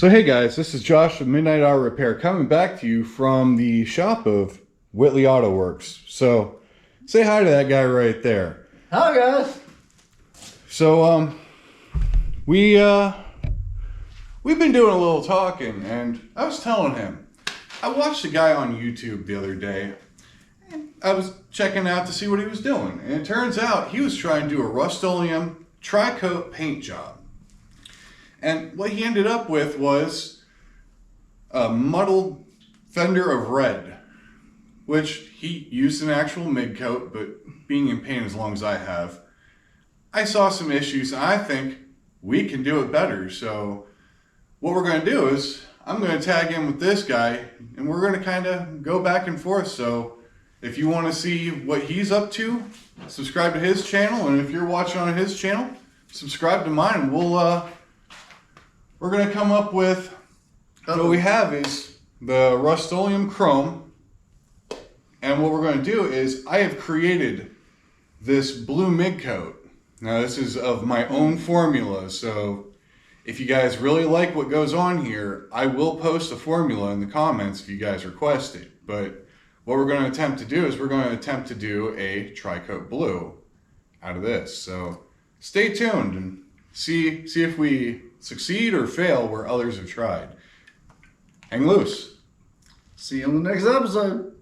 So hey guys, this is Josh from Midnight Auto Repair coming back to you from the shop of Whitley Auto Works. So say hi to that guy right there. Hi guys. So we've been doing a little talking, and I was telling him I watched a guy on YouTube the other day. I was checking out to see what he was doing, and it turns out he was trying to do a Rustoleum tri-coat paint job. And what he ended up with was a muddled fender of red, which he used an actual midcoat, but being in paint as long as I have, I saw some issues, and I think we can do it better. So what we're going to do is I'm going to tag in with this guy, and we're going to kind of go back and forth. So if you want to see what he's up to, subscribe to his channel, and if you're watching on his channel, subscribe to mine, and we're going to come up with, what we have is the Rustoleum Chrome. And what we're going to do is I have created this blue midcoat. Now this is of my own formula. So if you guys really like what goes on here, I will post a formula in the comments if you guys request it. But what we're going to attempt to do is we're going to attempt to do a tri-coat blue out of this. So stay tuned and see if we succeed or fail where others have tried. Hang loose. See you on the next episode.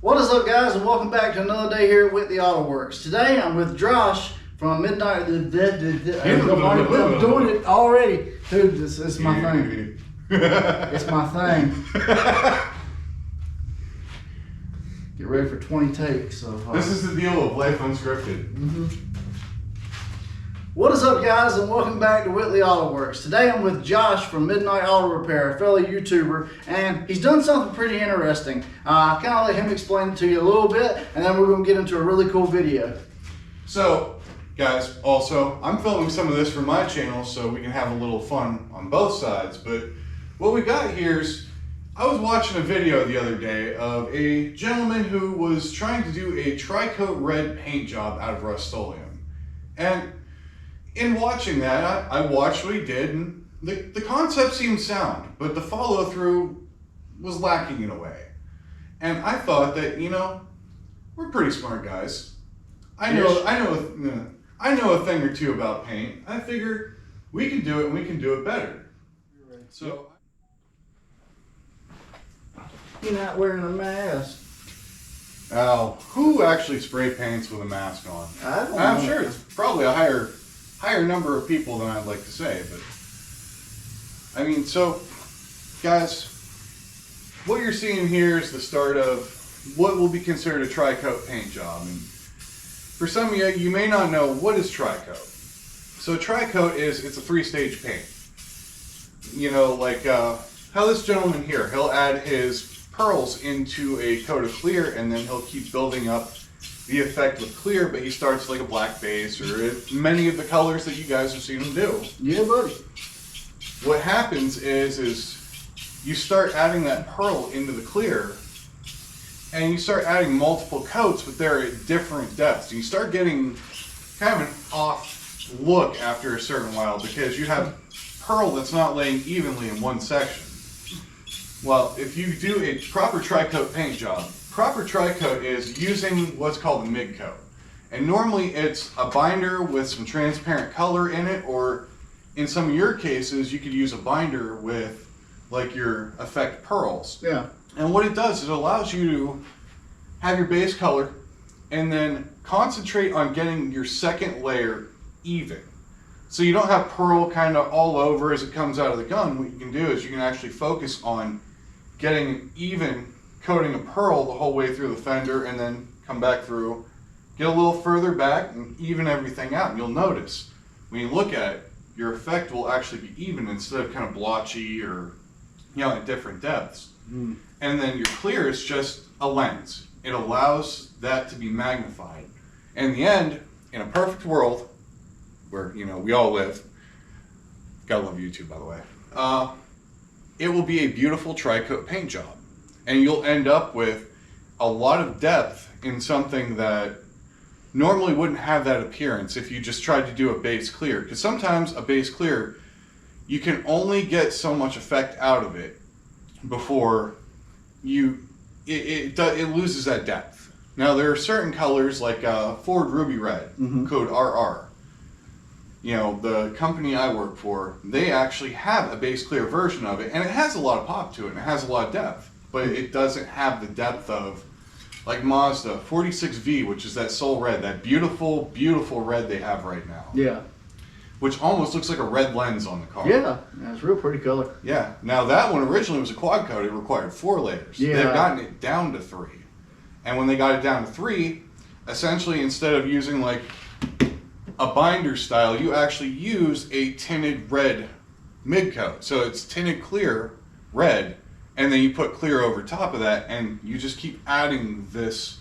What is up, guys, and welcome back to another day here at Whitley Auto Works. Today I'm with Josh from Midnight. I'm doing it already. Dude, this is my thing. It's my thing. Get ready for 20 takes. This is the deal of life unscripted. What is up, guys, and welcome back to Whitley Auto Works. Today I'm with Josh from Midnight Auto Repair, a fellow YouTuber, and he's done something pretty interesting. I'll kind of let him explain it to you a little bit, and then we're going to get into a really cool video. So, guys, also, I'm filming some of this for my channel so we can have a little fun on both sides, but what we got here is, I was watching a video the other day of a gentleman who was trying to do a tri-coat red paint job out of Rustoleum. And in watching that, I watched what he did, and the concept seemed sound, but the follow-through was lacking in a way. And I thought that, you know, we're pretty smart guys. I know a thing or two about paint. I figure we can do it, and we can do it better. So, You're not wearing a mask. Al, who actually spray paints with a mask on? I'm sure it's probably a higher number of people than I'd like to say, but I mean, so guys, what you're seeing here is the start of what will be considered a tri-coat paint job. And for some of you, you may not know what is tri-coat. So tri-coat it's a three-stage paint. You know, like how this gentleman here, he'll add his pearls into a coat of clear, and then he'll keep building up the effect with clear, but he starts like a black base or many of the colors that you guys have seen him do. Yeah, buddy. What happens is you start adding that pearl into the clear, and you start adding multiple coats, but they're at different depths. And you start getting kind of an off look after a certain while because you have pearl that's not laying evenly in one section. Well, if you do a proper tri-coat paint job, proper tri-coat is using what's called a midcoat. And normally it's a binder with some transparent color in it, or in some of your cases, you could use a binder with like your effect pearls. Yeah. And what it does is it allows you to have your base color and then concentrate on getting your second layer even. So you don't have pearl kind of all over as it comes out of the gun. What you can do is you can actually focus on getting an even coating of pearl the whole way through the fender, and then come back through, get a little further back, and even everything out. And you'll notice when you look at it, your effect will actually be even instead of kind of blotchy or, at different depths. And then your clear is just a lens. It allows that to be magnified. And in the end, in a perfect world, where, we all live, gotta love YouTube, by the way, it will be a beautiful tri-coat paint job. And you'll end up with a lot of depth in something that normally wouldn't have that appearance if you just tried to do a base clear. Because sometimes a base clear, you can only get so much effect out of it before it loses that depth. Now there are certain colors like Ford Ruby Red, code RR. The company I work for, they actually have a base clear version of it, and it has a lot of pop to it, and it has a lot of depth, but it doesn't have the depth of, like Mazda 46V, which is that Soul Red, that beautiful, beautiful red they have right now. Yeah. Which almost looks like a red lens on the car. Yeah, it's a real pretty color. Yeah. Now that one originally was a quad coat. It required 4 layers. Yeah. They've gotten it down to 3. And when they got it down to 3, essentially instead of using like a binder style, you actually use a tinted red midcoat. So it's tinted clear red, and then you put clear over top of that, and you just keep adding this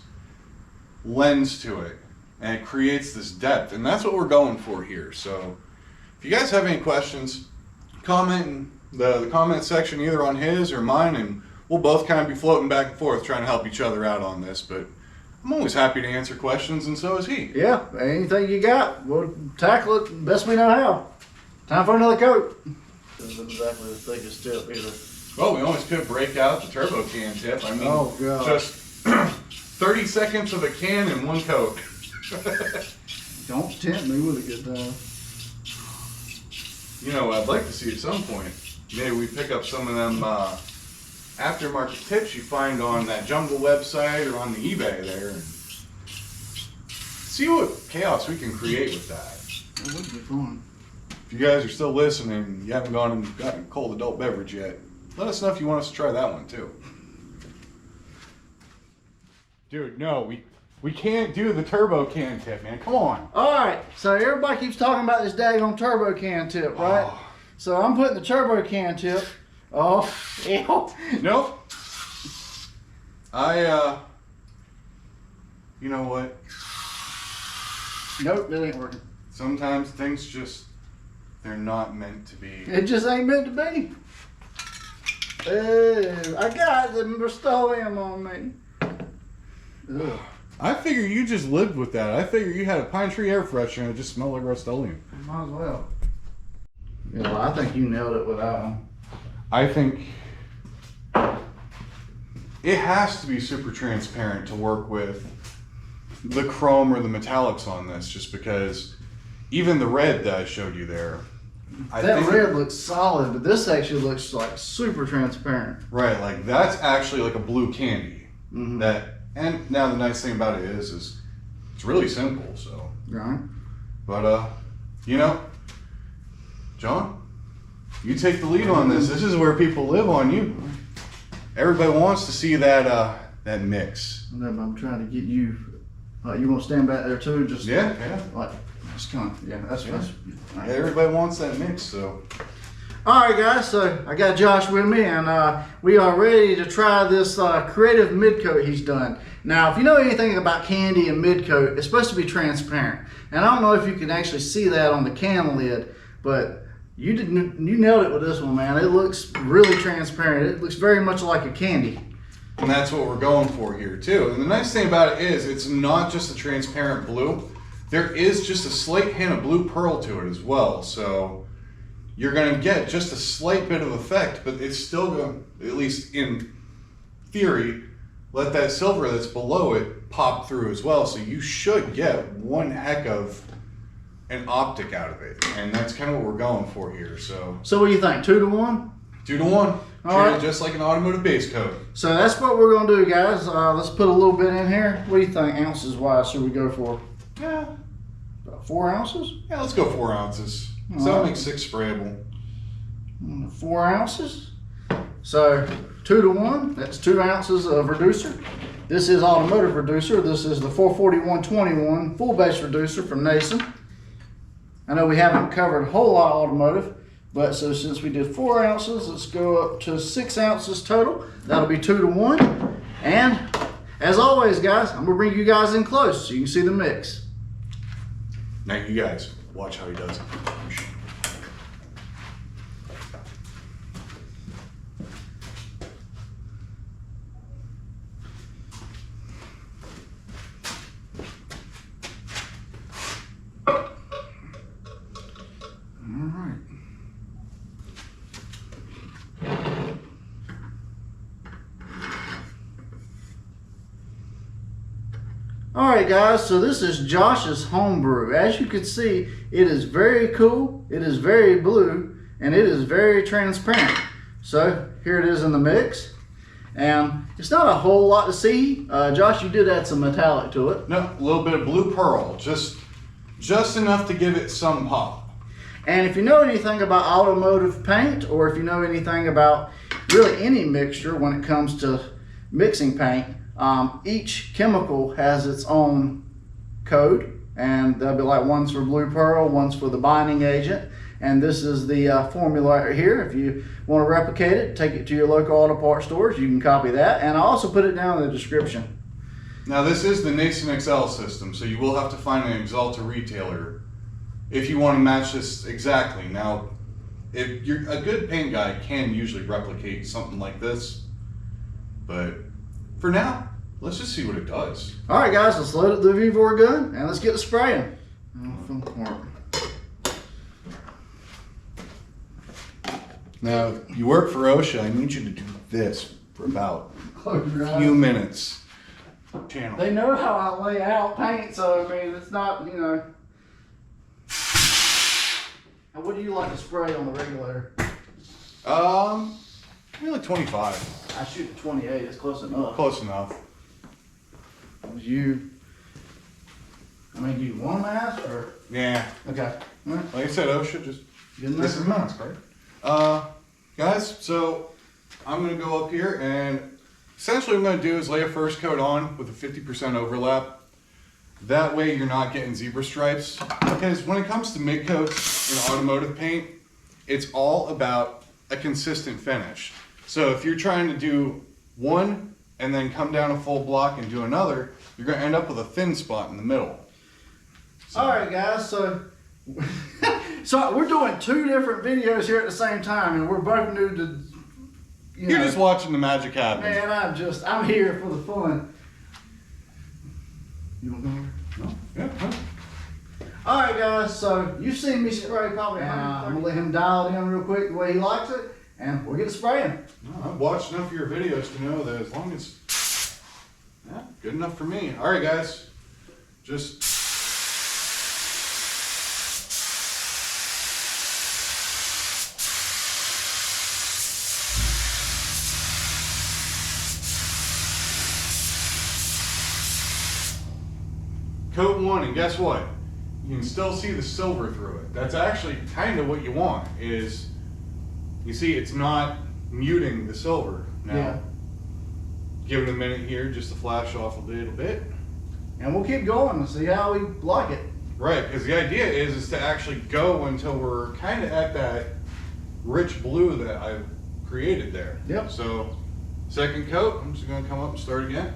lens to it, and it creates this depth. And that's what we're going for here. So if you guys have any questions, comment in the comment section either on his or mine, and we'll both kind of be floating back and forth trying to help each other out on this. But I'm always happy to answer questions, and so is he. Yeah, anything you got, we'll tackle it best we know how. Time for another coat. Isn't exactly the thickest tip either. Well, we always could break out the turbo can tip. I mean, oh, God. Just 30 seconds of a can and 1 coat. Don't tempt me with a good time. I'd like to see at some point, maybe we pick up some of them aftermarket tips you find on that Jungle website or on the eBay there, and see what chaos we can create with that. That would be fun. If you guys are still listening, you haven't gone and gotten a cold adult beverage yet, let us know if you want us to try that one too. Dude, no, we can't do the turbo can tip, man. Come on. All right, so everybody keeps talking about this daggone turbo can tip, right? Oh. So I'm putting the turbo can tip. Oh, ew. Nope. You know what? Nope, that ain't working. Sometimes things just, they're not meant to be. It just ain't meant to be. I got the Rustoleum on me. Ugh. I figure you just lived with that. I figure you had a pine tree air freshener and it just smelled like Rustoleum. Might as well. Yeah, I think you nailed it with that one. I think it has to be super transparent to work with the chrome or the metallics on this, just because even the red that I showed you there, that red looks solid, but this actually looks like super transparent. Right, like that's actually like a blue candy. Mm-hmm. And now the nice thing about it is it's really simple. So right. But John, you take the lead on this. This is where people live on you. Everybody wants to see that mix. I'm trying to get you. You want to stand back there too? Just yeah. Like just kind of That's right. Everybody wants that mix. So. All right, guys. So I got Josh with me, and we are ready to try this creative midcoat he's done. Now, if you know anything about candy and midcoat, it's supposed to be transparent, and I don't know if you can actually see that on the can lid, but you nailed it with this one, man. It looks really transparent. It looks very much like a candy. And that's what we're going for here too. And the nice thing about it is it's not just a transparent blue. There is just a slight hint of blue pearl to it as well. So you're going to get just a slight bit of effect, but it's still going to, at least in theory, let that silver that's below it pop through as well. So you should get one heck of an optic out of it. And that's kind of what we're going for here. So what do you think? 2 to 1? 2 to 1. All right. Just like an automotive base coat. So that's what we're going to do, guys. Let's put a little bit in here. What do you think, ounces wise, should we go for? Yeah. About 4 ounces? Yeah, let's go 4 ounces. So that'll make 6 sprayable. 4 ounces. So 2 to 1. That's 2 ounces of reducer. This is automotive reducer. This is the 44121 full base reducer from Nason. I know we haven't covered a whole lot of automotive, but so since we did 4 ounces, let's go up to 6 ounces total. That'll be 2 to 1. And as always, guys, I'm gonna bring you guys in close so you can see the mix. Now you guys, watch how he does it. Alright guys, so this is Josh's homebrew. As you can see, it is very cool, it is very blue, and it is very transparent. So here it is in the mix. And it's not a whole lot to see. Josh, you did add some metallic to it. No, a little bit of blue pearl, just enough to give it some pop. And if you know anything about automotive paint, or if you know anything about really any mixture when it comes to mixing paint, each chemical has its own code, and there'll be like one's for blue pearl, one's for the binding agent, and this is the formula right here. If you want to replicate it, take it to your local auto parts stores, you can copy that, and I'll also put it down in the description. Now this is the Nason XL system, so you will have to find an Axalta retailer if you want to match this exactly. Now, if you're a good paint guy can usually replicate something like this, but for now, let's just see what it does. All right, guys, let's load up the V4 gun and let's get to spraying. Now, you work for OSHA. I need you to do this for about Close your a few eyes. minutes. Channel. They know how I lay out paint, so I mean, it's not, you know. And what do you like to spray on the regulator? Maybe like 25. I shoot at 28, it's close enough. Close enough. Do you want a mask or? Yeah. Okay. All right. Like I said, OSHA just Good enough. this is mask, right? Guys, so I'm gonna go up here and essentially what I'm gonna do is lay a first coat on with a 50% overlap. That way you're not getting zebra stripes. Because when it comes to midcoats in automotive paint, it's all about a consistent finish. So if you're trying to do one and then come down a full block and do another, you're gonna end up with a thin spot in the middle. So. All right, guys, so we're doing 2 different videos here at the same time, and we're both new to, You're just watching the magic happen. Man, I'm here for the fun. You want to go over? No? Yeah. Huh? All right, guys, so you've seen me spray probably. I'm gonna let him dial it in real quick the way he likes it, and we'll get spraying. No, I've watched enough of your videos to know that as long as, yeah, good enough for me. All right, guys, just. Coat 1, and guess what? You can still see the silver through it. That's actually kind of what you want, is, you see it's not muting the silver. Now, Yeah. give it a minute here just to flash off a little bit. And we'll keep going and see how we like it. Right, because the idea is to actually go until we're kind of at that rich blue that I've created there. Yep. So, second coat, I'm just going to come up and start again.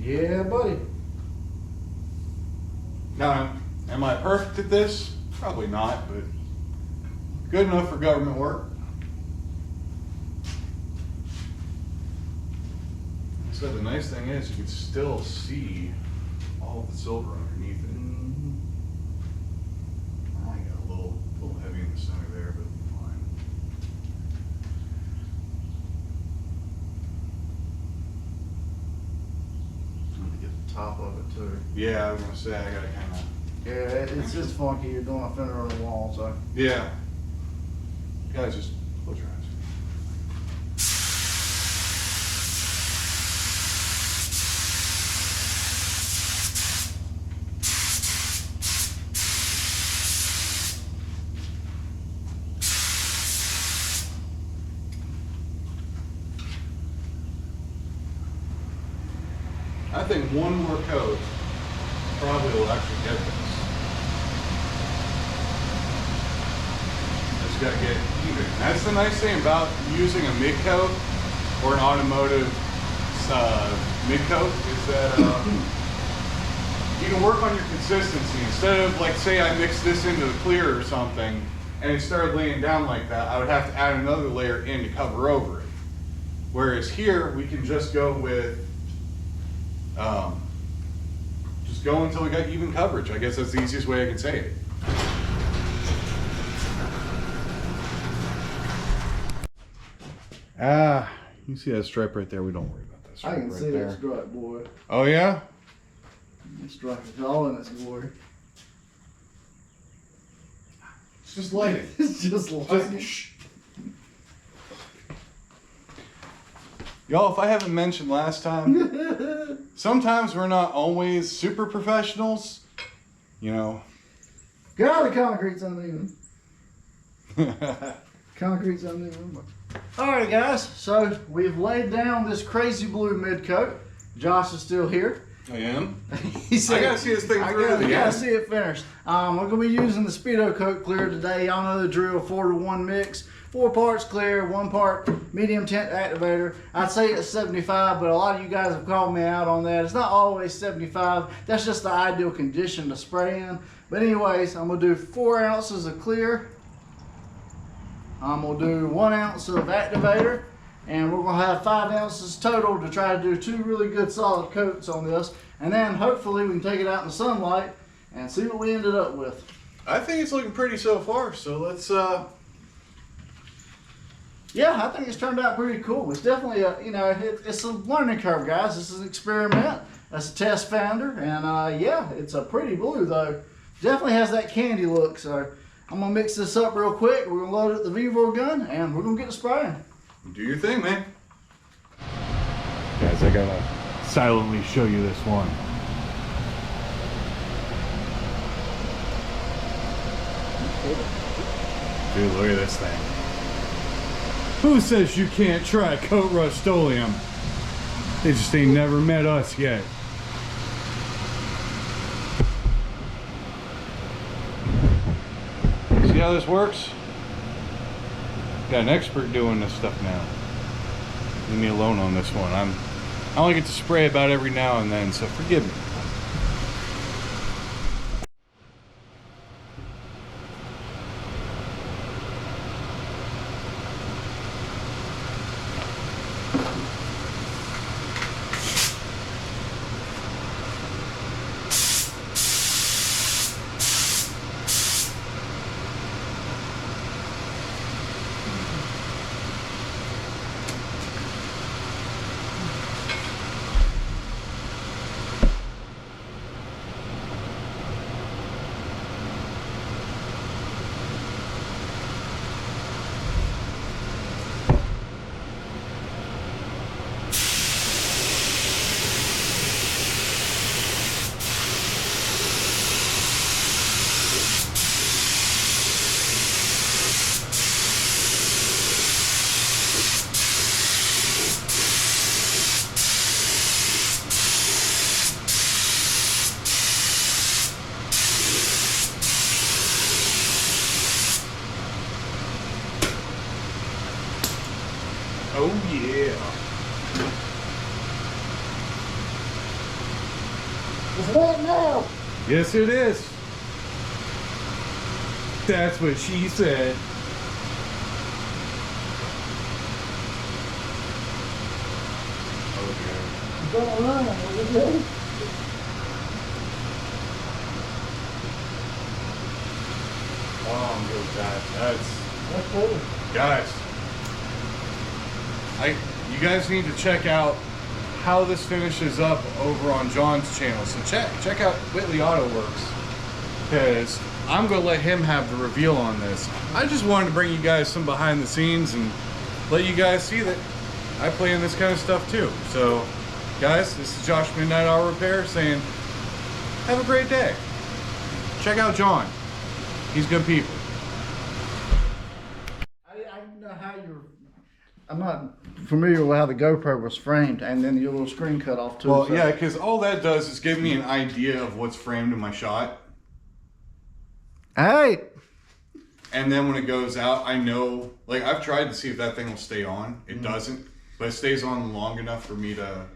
Yeah, buddy. Now, am I perfect at this? Probably not, but good enough for government work. So the nice thing is you can still see all the silver underneath it. I got a little heavy in the center there, but fine. I'm gonna get the top of it too. Yeah, I was gonna say I gotta kind of. Yeah, it's just funky. You're doing a fender on the wall, so. Yeah. Guys, just close your eyes. think one more coat probably will actually get this. Just gotta get even. That's the nice thing about using a midcoat or an automotive midcoat is that you can work on your consistency. Instead of, like, say I mixed this into the clear or something and it started laying down like that, I would have to add another layer in to cover over it. Whereas here we can just go with just go until we got even coverage. I guess that's the easiest way I can say it. You see that stripe right there? We don't worry about that stripe. I can right see there. that stripe, boy. Oh yeah? That stripe is all in its glory. It's just lighting. It's just lighting. Shh. Y'all, if I haven't mentioned last time, sometimes we're not always super professionals, you know. God, the concrete's uneven. Concrete's uneven. Alright guys, so we've laid down this crazy blue midcoat. Josh is still here. I am. He said, I gotta see this thing through. I gotta see it finished. We're gonna be using the Speedo coat clear today. Y'all know the drill, 4-to-1 mix. 4 parts clear, 1 part medium tint activator. I'd say it's 75, but a lot of you guys have called me out on that. It's not always 75. That's just the ideal condition to spray in. But anyways, I'm gonna do 4 ounces of clear. I'm gonna do 1 ounce of activator, and we're gonna have 5 ounces total to try to do 2 really good solid coats on this. And then hopefully we can take it out in the sunlight and see what we ended up with. I think it's looking pretty so far, so let's Yeah, I think it's turned out pretty cool. It's definitely a, you know, it's a learning curve, guys. This is an experiment. That's a test founder, and yeah, it's a pretty blue though. Definitely has that candy look. So I'm gonna mix this up real quick. We're gonna load it the Vivo gun, and we're gonna get to spraying. do your thing, man. Guys, I gotta silently show you this one. Dude, look at this thing. Who says you can't try coat Rustoleum? They just ain't never met us yet. See how this works? Got an expert doing this stuff now. Leave me alone on this one. I only get to spray about every now and then, so forgive me. Oh yeah. It's wet now. Yes, it is. That's what she said. It's gonna run. What you do? Oh, I'm good with that. That's cool. Guys, you guys need to check out how this finishes up over on John's channel. So check out Whitley Auto Works, because I'm gonna let him have the reveal on this. I just wanted to bring you guys some behind the scenes and let you guys see that I play in this kind of stuff too. So guys, this is Josh Midnight Auto Repair saying have a great day. Check out John. He's good people. I know how you're. I'm not familiar with how the GoPro was framed, and then your little screen cut off too. Well, so. yeah, because all that does is give me an idea of what's framed in my shot. Hey. And then when it goes out, I know, like I've tried to see if that thing will stay on. It doesn't, but it stays on long enough for me to.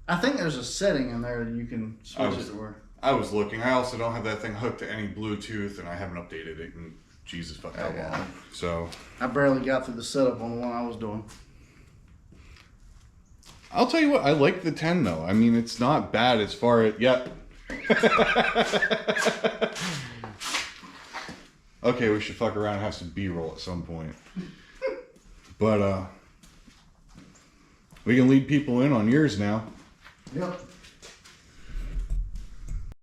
I think there's a setting in there that you can switch it to where. I was looking. I also don't have that thing hooked to any Bluetooth, and I haven't updated it in Jesus fuck how long. So I barely got through the setup on the one I was doing. I'll tell you what, I like the 10 though. I mean, it's not bad as far as Okay, we should fuck around and have some B-roll at some point. But we can lead people in on yours now. Yep.